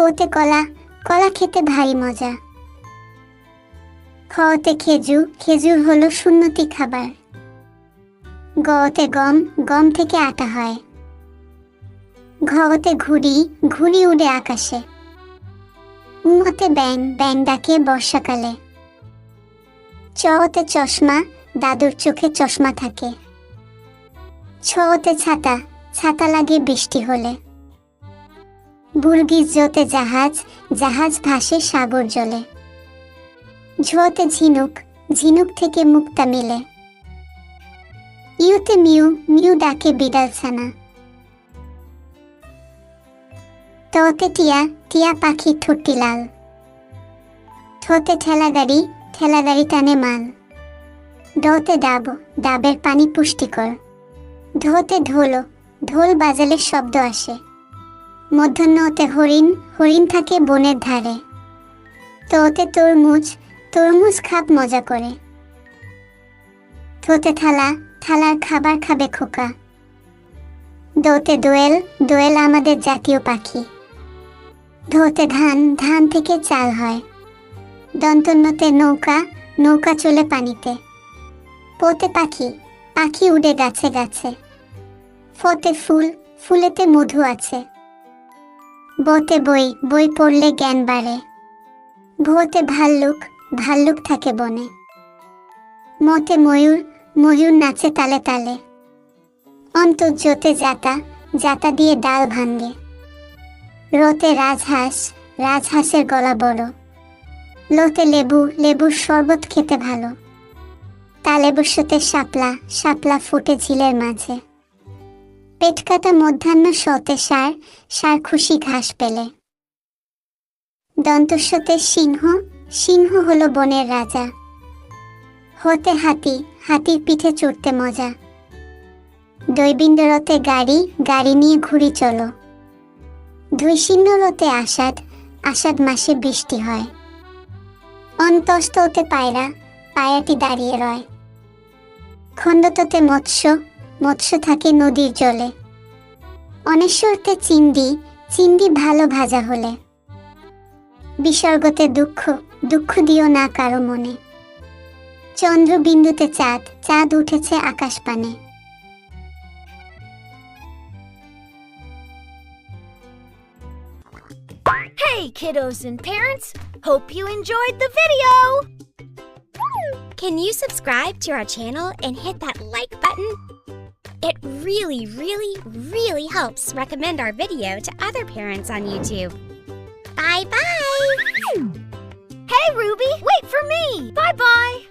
কতে কলা, কলা খেতে ভারী মজা। খতে খেজুর, খেজুর হলো সুন্নতি খাবার। গতে গম, গম থেকে আটা হয়। ঘতে ঘুড়ি, ঘুড়ি উড়ে আকাশে। উতে ব্যাং, ব্যাং ডাকে বর্ষাকালে। চতে চশমা, দাদুর চোখে চশমা থাকে। ছতে ছাতা, ছাতা লাগে বৃষ্টি হলে। বুর্গিজ জতে জাহাজ, জাহাজ ভাসে সাগর জলে। ঝতে ঝিনুক, ঝিনুক থেকে মুক্তা মেলে। ইউতে মিউ, মিউ ডাকে বিড়াল ছানা। ততে টিয়া, টিয়া পাখির ঠোঁটটি লাল। থতে ঠেলা গাড়ি, ঠেলা গাড়ি টানে মাল। ডতে ডাব, ডাবের পানি পুষ্টিকর। ঢোতে ঢোলো, ঢোল বাজালে শব্দ আসে। মধ্যাহ্নতে হরিণ, হরিণ থাকে বনের ধারে। তোতে তরমুজ, তরমুজ খাপ মজা করে। থতে থালা, থালার খাবার খাবে খোকা। দোতে দোয়েল, দোয়েল আমাদের জাতীয় পাখি। ধোতে ধান, ধান থেকে চাল হয়। দন্তন্যতে নৌকা, নৌকা চলে পানিতে। পোতে পাখি, পাখি উড়ে গাছে গাছে। ফতে ফুল, ফুলেতে মধু আছে। বতে বই, বই পড়লে জ্ঞান বাড়ে। ভোতে ভাল্লুক, ভাল্লুক থাকে বনে। মতে ময়ূর, ময়ূর নাচে তালে তালে। অন্তর্জোতে জাতা, জাতা দিয়ে ডাল ভাঙ্গে। রতে রাজহাঁস, রাজহাঁসের গলা বড়। লোতে লেবু, লেবুর শরবত খেতে ভালো। তালেবস্যতে শাপলা, শাপলা ফুটে ঝিলের মাঝে। পেট কাটা মধ্যাহ্ন শতে ষাঁড়, ষাঁড় খুশি ঘাস পেলে। দন্তস্বতে সিংহ, সিংহ হলো বনের রাজা। হতে হাতি, হাতির পিঠে চড়তে মজা। দৈবিন্দরতে গাড়ি, গাড়ি নিয়ে ঘুরি চলো। ধৈশিন্যরতে আষাঢ়, আষাঢ় মাসে বৃষ্টি হয়। অন্তস্ততে পায়রা, পায়রাটি দাঁড়িয়ে রয়। খণ্ডততে মৎস্য, মৎস্য থাকে নদীর জলে। অনেশ্বরতে চিংড়ি, চিংড়ি ভালো ভাজা হলে। বিসর্গতে দুঃখ, দুঃখ দিও না কারো মনে। চন্দ্রবিন্দুতে চাঁদ, চাঁদ উঠেছে আকাশ পানে। Hey kiddos and parents, hope you enjoyed the video! Can you subscribe to our channel and hit that like button? It really helps recommend our video to other parents on YouTube. Bye bye! Hey Ruby, wait for me! Bye bye!